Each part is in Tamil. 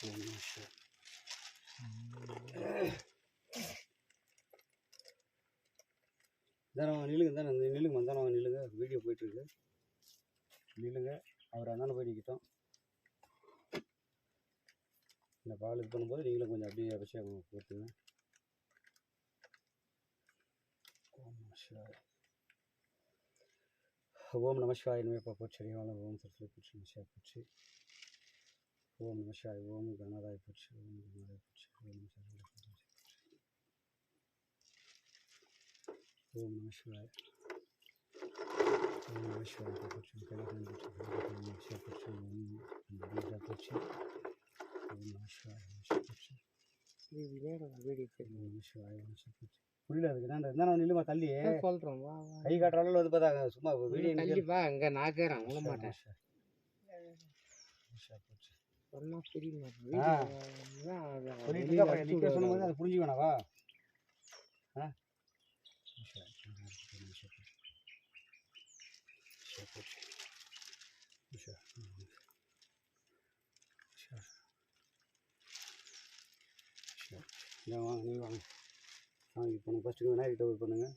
தானே நில்லுங்க, தானே நில்லுங்க, வந்தானே நில்லுங்க, வீடியோ போயிட்டுருக்கு, நில்லுங்க. அவர் அந்தானே போய் நிற்கட்டும். இந்த பால் இது பண்ணும்போது நீங்களும் கொஞ்சம் அப்படியே அபிஷேகம் கொடுத்துங்க. ஓம் நம சிவாய நமே போற்றி. ஓம் சரஸ்வதி போற்றி. நம போற்றி. ஓம் நம சிவாய. ஓம் கணநாதாய போற்றி. ஓம் கணநாதாய போற்றி. ஓம் நம சிவாய. ஓம் நம சிவாய போற்றி. கைலாசம் போற்றி. ஓம் நம சிவாய போற்றி. ஓம் போற்றி. ஓம் நம சிவாய போற்றி. நம சிவாய போற்றி. புரியல, அதுக்கு என்ன நில்லுமா, தள்ளி சொல்றோம். கை காட்டுற அளவு வந்து பார்த்தா சும்மா வீடியோ கண்டிப்பா அங்க நாக்குறேன் உள்ள மாட்டேன். சொன்னா புரியுமா? சொல்லிட்டு நிற்க சொன்னது அது புரிஞ்சு வேணாவா? வாங்க, நீ வாங்க. இப்போ ஃபஸ்ட்டு விநாயகர்கிட்ட ஒரு பண்ணுங்க.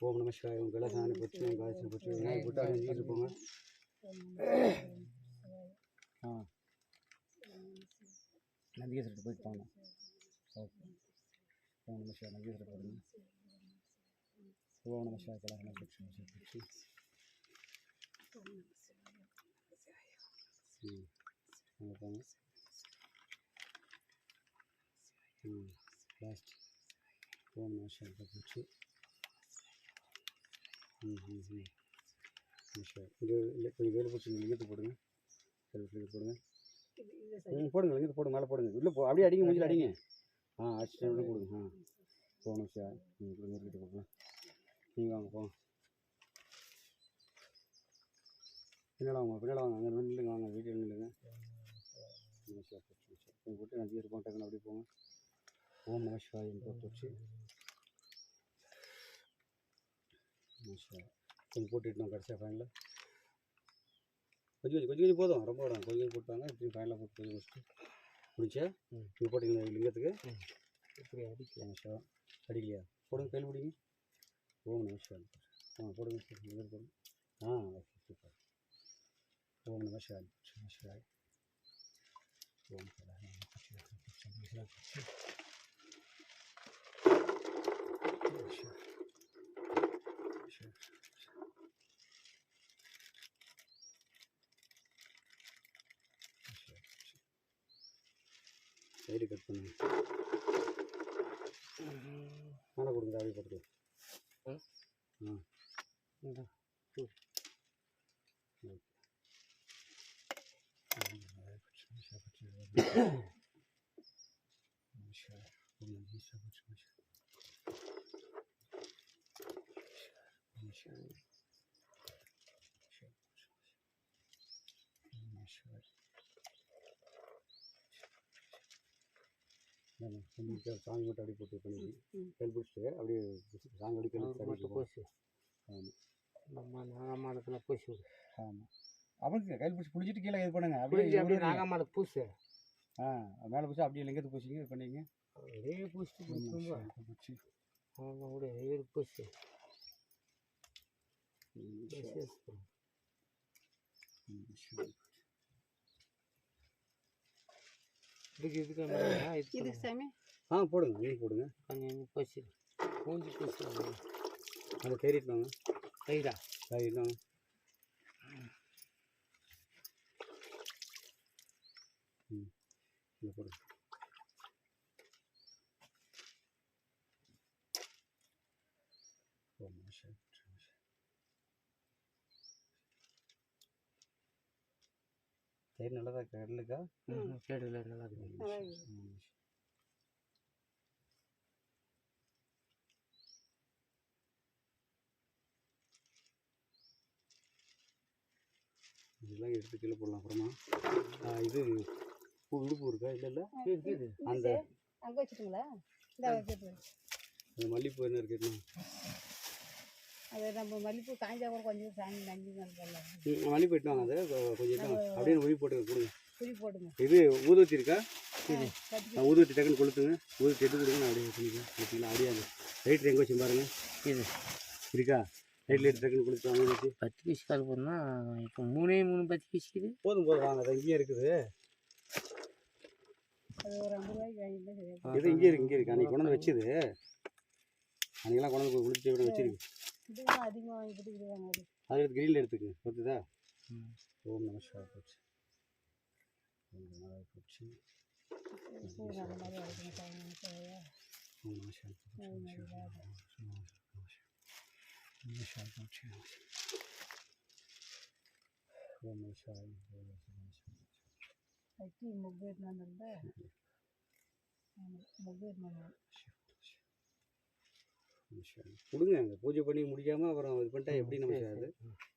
ஓம் நம சிவாய. உங்கள் எல்லாம் சாணி போச்சு, உங்கள் காய்ச்சல் போச்சு, விநாயகர் போட்டு அணிஞ்சிட்டு போங்க. நந்திகேஸ்வரத்தை போயிட்டு வாங்க. ஓகே. ஓம் நம சிவாய. நந்திகேஸ்வரத்தை போடுங்க. ஓம் நம சிவாய. கலாசன போச்சு, போச்சு. அங்கே போங்க. லாஸ்ட். ஓம் நம சிவாய போச்சு. இது இல்லை, கொஞ்சம் வேலை போச்சு. லிங்கத்தை போடுங்க. போடுங்க. போடுங்க, லிங்கத்தை போடுங்க, மேலே போடுங்க. இல்லை அப்படியே அடிங்க, மூஞ்சில் அடிங்க. அடிச்சுட்டு கொடுங்க. போகணும் சார். கிட்ட கொடுங்க. நீங்கள் வாங்க, போங்க. பின்னால் வாங்க, பின்னால் வாங்க. அங்கே நில்லுங்க, வாங்க, வீட்டில் நில்லுங்க. சார் கொஞ்சம் போட்டு நதி இருப்போம். டக்குன்னு அப்படியே போங்க. ஓம் நம சிவாய போட்டு கொஞ்சம் போட்டுட்டு நான் கடைசியாக ஃபைனலில் கொஞ்சம் போதும், ரொம்ப விடாங்க. கொஞ்சம் போட்டாங்க. இப்படி ஃபைனலாக போட்டு கொஞ்சம் முடிச்சுட்டு முடிச்சா நீங்கள் போட்டிங்களா லிங்கத்துக்கு? இப்படி அடிக்கலாம் சார். அடிக்கலையா? போடுங்க, கையில் பிடிங்க. ஓம் நம சிவாய. போடுங்க சார், போடுங்க. Okay, super. ஓம் நம சிவாய. நம சிவாய. ஓம் சைடு கட் பண்ணுங்க. மேலே கொடுங்க, அப்படியே போட்டு. சாமி மட்டும் அப்படியே போட்டு பண்ணி கையில் பிடிச்சிட்டு அப்படியே சாங் அடிக்கணும். போச்சு. ஆமாம், நாகமாடத்தில் பூசி. ஆமாம், அவனுக்கு கையில் பிடிச்சி பிடிச்சிட்டு கீழே இது பண்ணுங்க. அப்படியே நாகமாட பூசு. மேலே பூசி அப்படியே லிங்கத்தை பூசிங்க. இது பண்ணிங்க. அப்படியே பூசிட்டு பூச்சி கூட பூசி இதுக்கு சாமி போடுங்க. நீங்கள் போடுங்க. கொஞ்சம் பூசி பூஞ்சி பூசி அதை தேறிட்டுவாங்க. தேறிட்டாங்க. இங்கே போடுங்க. சரி, நல்லதா கடலுக்கா? கேடல நல்லா இருக்கு. இதெல்லாம் எடுத்து கீழே போடலாம். அப்புறமா இது பூ விடுப்பு இருக்கா? இல்லை அந்த அங்கே வச்சுட்டுங்களா? அந்த மல்லிகைப்பூ என்ன இருக்கு? அது நம்ம மல்லிகைப்பூ காய்ஞ்சா கூட கொஞ்சம் சாமி நஞ்சு மல்லிகைப்பூ இட்டு வாங்க. அதை கொஞ்சம் அப்படியே ஒளி போட்டு கொடுங்க. புளி போடுங்க. இது ஊதுவத்தி இருக்கா? கட்டி ஊதுவத்தி டக்குன்னு கொளுத்துங்க. ஊதுவத்தி எடுத்து கொடுங்க, நான் அப்படியே பண்ணிக்கலாம். கொடுத்தீங்களா? அப்படியே அந்த லைட்ரு எங்கே வச்சு பாருங்க. இது இருக்கா? லைட்டில் எடுத்து டக்குன்னு கொடுத்து ஊதுவத்தி 10 பீஸ் கால் போடணும்னா இப்போ 3 10 பீஸ் இது. போதும் போதும் வாங்க. அது இங்கேயே இருக்குது. அது ஒரு 50 ரூபாய்க்கு வாங்கிட்டு சரியா. இது இங்கே இருக்கு. அன்றைக்கி கொண்டு வந்து வச்சுது. அன்றைக்கெல்லாம் கொண்டு வந்து குளிச்சு விட வச்சிருக்கு. இதுதான் அதிகமாக வாங்கிட்டு இது வாங்காது. அது எடுத்து கிரீனில் எடுத்துக்கு. பார்த்துதா? ஓம் நமஸ்கார் போச்சு. ஓம் நமஸ்கார் போச்சு. பூ அந்த மாதிரி வளர்க்கணும் சார். ஓம் நமஸ்கார் போச்சு. நமஸ்கார் போச்சு. ஓம் நமஸ்கார். வச்சு முக்கு எடுத்துனாங்க. முக்கு எடுத்துனாங்க. கொடுங்க. அங்கே பூஜை பண்ணி முடிக்காமல் அப்புறம் இது பண்ணிட்டா எப்படி நமஸ்கார்?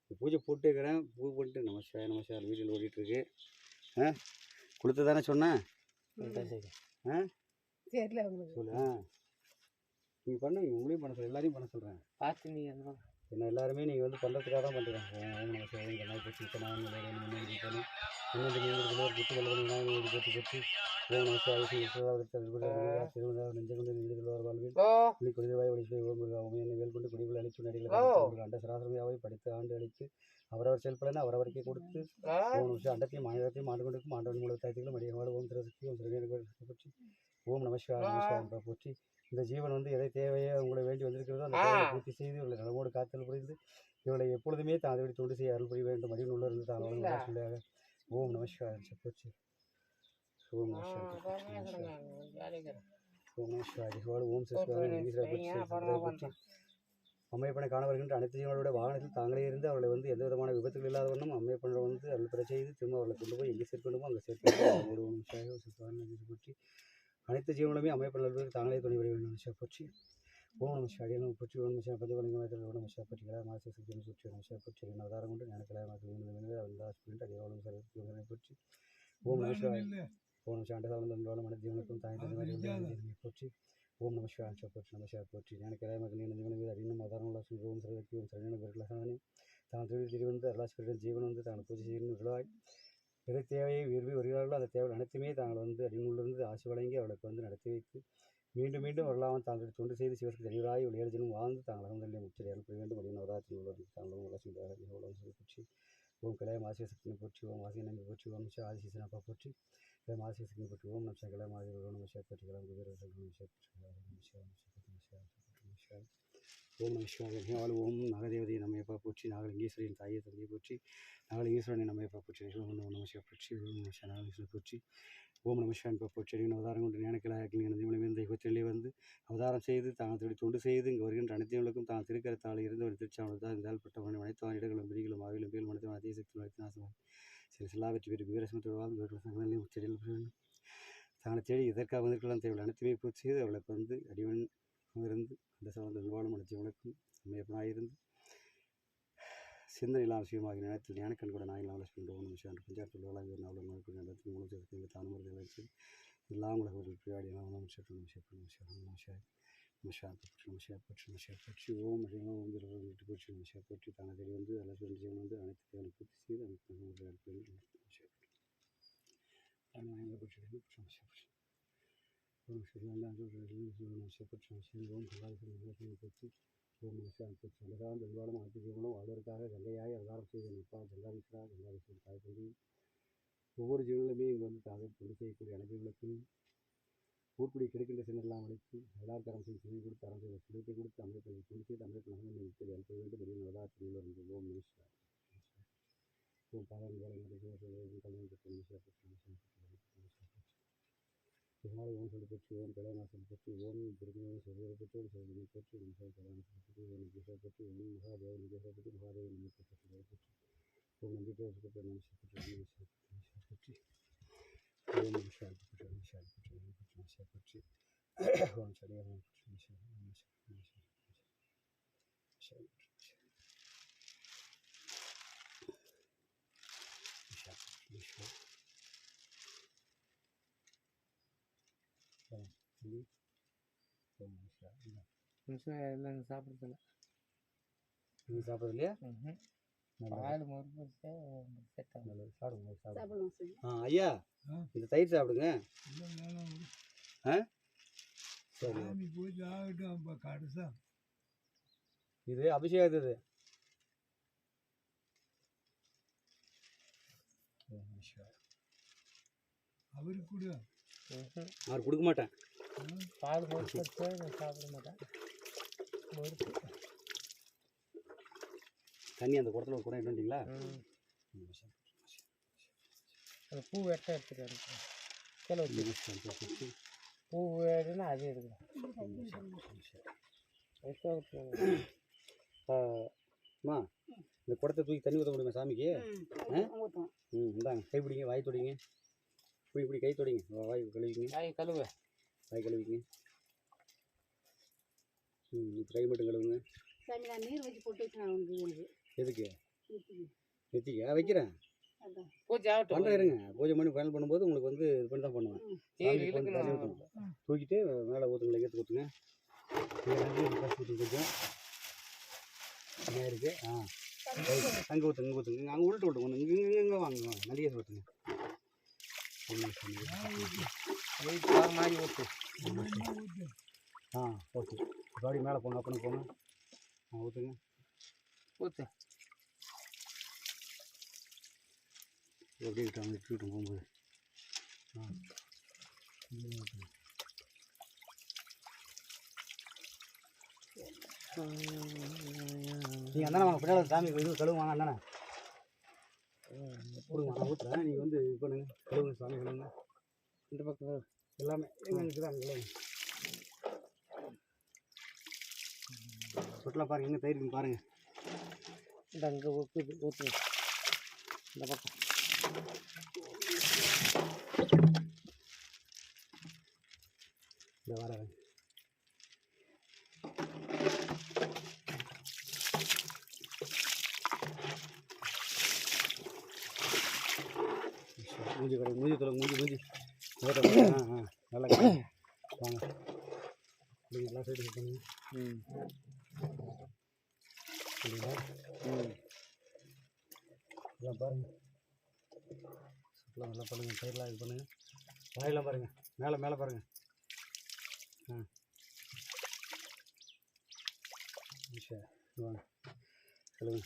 அது பூஜை போட்டு இருக்கிறேன். பூ பண்ணிட்டு நமஸ்கார் நமஸ்கார் வீட்டில் ஓடிட்டுருக்கு. ஆ கொடுத்து தானே சொன்னேன். ஆ தெரியல உங்களுக்கு. சொல்லு. நீங்கள் பண்ணுங்க. உங்களையும் பண்ண சொல்ல, எல்லாரையும் பண்ண சொல்கிறேன். பார்த்து நீங்கள் என்ன எல்லாருமே நீங்கள் வந்து பண்ணுறதுக்காக தான் பண்ணுறேன். ஓம் நமஸ்கார். இந்த மாதிரி போச்சு இப்போ நான் முன்னாடி பண்ணி இன்னொன்று நீங்கள் ஒரு புத்து வெள்ளம் போட்டு போட்டு ஓம் நமஸ்கார். திருவண்ணாமலை நெஞ்சகொண்டு நீடுதல்வார் வாழ்வில் புள்ளி குடிவாய் ஒழிச்சு ஓம் உமையனை வேல் கொண்டு குடிவில் அழிச்சு நடிகள் அண்ட சராசரமையாவை படித்து ஆண்டு அழித்து அவரவர் செயல்பலனை அவரவருக்கே கொடுத்து ஓம் நிமிஷம் அண்டத்தையும் மாநிலத்தையும் ஆண்டு கொண்டிருக்கும் ஆண்டவன் மூல தாய்த்திகளும் அடியவாடு ஓம் திரசக்தி ஓம் போற்றி ஓம் நமஸ்கார் நமஸ்காரம் போற்றி. இந்த ஜீவன் வந்து எதை தேவையோ உங்களை வேண்டி வந்திருக்கிறதோ அந்த தேவையை பூர்த்தி செய்து இவளை நலமோடு காத்தல் புரிந்து இவளை எப்பொழுதுமே தான் அதை தொண்டு செய்ய அருள் புரிய வேண்டும். மதியம் உள்ள இருந்து தான் சொல்லியாக ஓம் நமஸ்கார் போற்றி. ஓம் நமஸ்கார். ஓம் நமஸ்கார். ஓம் சிஸ்வாரி அம்மையப்பனை காண வருகின்ற அனைத்து ஜீவனோட வாகனத்தில் தாங்களே இருந்து அவர்களை வந்து எந்த விதமான விபத்துகள் இல்லாத வண்ணம் அம்மையப்பனை வந்து அருள் பெற செய்து திரும்ப அவர்களை கொண்டு போய் எங்கே சேர்க்கணுமோ அங்கே சேர்க்கணும். ஓம் நமஸ்கார். சிஸ்வாரி போற்றி. அனைத்து ஜீவனுமே அமைப்பு நல்வதற்கு தாங்களே துணை விட வேண்டும். போற்றி. ஓம் நமஸ்கார். அடியனும் போற்றி. ஓம் நமஸ்கார். பஞ்சபலிங்கத்தில் ஓம் நமஸ்கார் போற்றிகளா மாசி சக்தி போற்றி நமஸ்கார் போற்றி. அவதாரம் கொண்டு ஞானக்கலாய மாற்றி அடியோடும் சரத்தை போற்றி. ஓம் நமஸ்கார். ஓம் நமஸ்கார். அண்டசாலம் தந்தோളം மன ஜீவனுக்கும் தாய் தந்தை போற்றி. ஓம் நமஸ்கார். போற்றி நமஸ்கார் போற்றி. ஞானக்கலாய மகன் ஜீவன அடியும் அவதாரம் உள்ள ஓம் சரதி ஓம் சரண பெருக்கலாசானே தான் தொழில் திரிவந்து அருளாசிரியர் ஜீவன் வந்து தாங்கள் பூஜை செய்யணும் விழாய் எதை தேவையை விரும்பி வருகிறார்களோ அந்த தேவை அனைத்துமே தாங்கள் வந்து அடிநூலிருந்து ஆசி வழங்கி அவளுக்கு வந்து நடத்தி வைத்து மீண்டும் மீண்டும் வரலாமல் தாங்கள் தொண்டு செய்து சிவருக்கு தெளிவாய் ஏழு வாழ்ந்து தாங்கள் அகந்தல்லை முச்சரி அனுப்ப வேண்டும் அப்படின்னு அவராத்திரி உள்ளது தாங்களும் உலகம் போற்றி. ஓம் கலைய மாசிய சக்தினை போற்றி. ஓம் ஆசிய நம்பி போற்றி. ஓம் நிமிஷம் ஆதிசீசனப்பா போற்றி. கலை மாசிய சக்தினை போற்றி. ஓம் நிமிஷம் கலை மாதிரி ஓம் நிமிஷம் போற்றி. கலாம் குபேர ஓம் நமஸ்கார். ஓம் நாகதேவதையை நம்மையப்பா போற்றி. நாகலிங்கேஸ்வரியின் தாயை தந்தையை போற்றி. நாகலிங்கேஸ்வரனை நம்மையப்பா போற்றி. ஓம் நமஸ்கார் போற்றி. ஓம் நமஸ்கார். நாகலீஸ்வரர் போற்றி. ஓம் நமஸ்கார் போற்றி. அவதாரம் கொண்டு ஞானக்கலாயக்கில் இந்த யுகத்திலே வந்து அவதாரம் செய்து தாங்கள் தொண்டு செய்து இங்கு வருகின்ற அனைத்தையும் தான் திருக்கரத்தால் இருந்து ஒரு திருச்சாவல் இருந்தால் பட்டவனை அனைத்து இடங்களும் பிரிகளும் ஆவிலும் பேல் மனத்தை அதே சக்தி வளர்த்து நாசமாக சில சிலா வெற்றி பெற்று வீரசமத்தோடு வாழ்ந்து உச்சரியில் தாங்களை தேடி இதற்காக வந்திருக்கலாம் தேவை அனைத்துமே பூர்த்தி செய்து அவளுக்கு வந்து அடிவன் இருந்து அந்த சார்ந்த நிர்வாணம் அனைத்து அம்மையப்பனாயிருந்து சிந்தனை இல்லாமல் விஷயமாக நேரத்தில் ஞானக்கண் கூட நான் இல்லாமல் ஓம் நிமிஷம் பஞ்சாயத்து உள்ளாக அவ்வளோ நடத்தி மூலம் சேர்த்து தானுமுறை வச்சு எல்லாம் உலகர்கள் பிரியாடி நமஸ்கார் போற்றி. ஓம் ஓம் வீட்டு போற்றி நமஸ்கார் போற்றி. தானே வந்து அல்லது ஜீவன் வந்து அனைத்து தேவை பூர்த்தி செய்து அனைத்து ஓம் நமஸ்கார் போற்றி. அழகான பெரும்பாலும் அனைத்து ஜீவனும் வாழ்வதற்காக கங்கையாய் அவதாரம் செய்த நிற்பா ஜங்காதீஸ்வரா ஜங்காதீஸ்வரர் தாய் தந்தி ஒவ்வொரு ஜீவனுமே இங்கே வந்து தாங்கள் தொண்டு செய்யக்கூடிய அனைவர்களுக்கும் ஊர்க்குடி கிடைக்கின்ற சின்னெல்லாம் அழைத்து எல்லாருக்காரம் செய்து துணி கொடுத்து அறம் செய்த சுடத்தை கொடுத்து அமைப்பை துணி செய்து அமைப்பு நகை இப்படி அனுப்ப வேண்டும் அப்படின்னு அவதாரத்தில் இருந்து ஓம் நமஸ்கார். ஓம் பாதம் வேலை ஓம் சொல்லி போற்றி. ஓம் கலைநாசம் போற்றி. ஓம் திருமணம் சொல்வதை பற்றி சொல்வதை போற்றி கலைநாசம் போற்றி. ஓம் கீசா போற்றி. ஓம் மகாதேவன் கீசா போற்றி. மகாதேவன் நம்பிக்கை போற்றி. ஓம் நம்பிக்கை போற்றி. நமஸ்கார் போற்றி. ஓம் நமஸ்கார் போற்றி. நமஸ்கார் போற்றி. ஓம் சரியாக நிமிஷம் எல்லாம் சாப்பிட்றதில்ல. நீங்கள் சாப்பிட்றது இல்லையா? பால் மொறு செட் நல்லது. சாப்பிடுங்க சாப்பிடுங்க. சாப்பிடுவோம் சாமி. ஐயா இந்த தயிர் சாப்பிடுங்க. ஆ சரி. இது அபிஷேகத்து அவர் கொடுக்க மாட்டேன். பால் மொறு நான் சாப்பிட மாட்டேன். மொறுக்கு தண்ணி அந்த குடத்துல ஒரு குடம் எடுத்துட்டீங்களா? அந்த பூ வெட்ட எடுத்துட்டு வந்துக்கிறேன். கீழே வச்சு பூ வேடுன்னா அது எடுக்கிறேன். அம்மா இந்த குடத்தை தூக்கி தண்ணி ஊற்ற முடியுமா சாமிக்கு? ஊற்றுவோம். இந்தாங்க கை பிடிங்க, வாய் தொடிங்க. இப்படி கை தொடிங்க, வாய் கழுவிங்க. காய் கழுவு. வாய் கழுவிங்க. இப்போ கை மட்டும் கழுவுங்க. சாமி நான் நீர் வச்சு போட்டு வச்சுருக்கேன் அவனுக்கு. எதுக்கு? நெத்திக்கு. நெத்திக்கா வைக்கிறேன். அதான். பூஜை ஆகட்டும். பண்ணுறேன் இருங்க. பூஜை பண்ணி ஃபைனல் பண்ணும்போது உங்களுக்கு வந்து இது பண்ணி தான் பண்ணுவேன். சாமிக்கு வந்து தண்ணி ஊற்றணும். தூக்கிட்டு மேலே ஊற்றுங்க, லையத்து ஊற்றுங்க. கொஞ்சம் என்ன இருக்குது? அங்கே ஊற்றுங்க, இங்கே ஊற்றுங்க. அங்கே உள்ட்டு விட்டுங்க. இங்கே வாங்க நிறைய ஊற்றுங்க. மாதிரி ஊற்று. ஓகே. பாடி மேலே போங்க, அப்படி போங்க. ஊற்றுங்க. ஊற்று. எப்படி விட்டாங்க வச்சுக்கிட்டு போகும்போது நீங்கள் அண்ணா வாங்க பின்னாடி சாமி இது கழுவுவாங்க அண்ணா கொடுங்க. நான் ஊற்றுறேன், நீங்கள் வந்து இது பண்ணுங்க, கழுவுங்க சாமி கழுவுங்க. இந்த பக்கம் எல்லாமே எங்கே தான் கழுவுங்க. சொட்டலாம் பாருங்கள், எங்கே தயிருக்கு பாருங்கள். இந்த அங்கே ஊற்றுது ஊற்று. இந்த பக்கம் இந்த வரேன். மூஞ்சி கடை மூஞ்சி தொலை மூஞ்சி நல்லா வாங்க. எல்லா சைடு பண்ணுங்க. சரிங்களா? எல்லாம் பாருங்கள். சுற்றுலாம் நல்லா பண்ணுங்கள். சைடெலாம் இது பண்ணுங்கள். வாயெல்லாம் பாருங்கள். மேலே பாருங்கள். வாங்க சொல்லுங்கள்.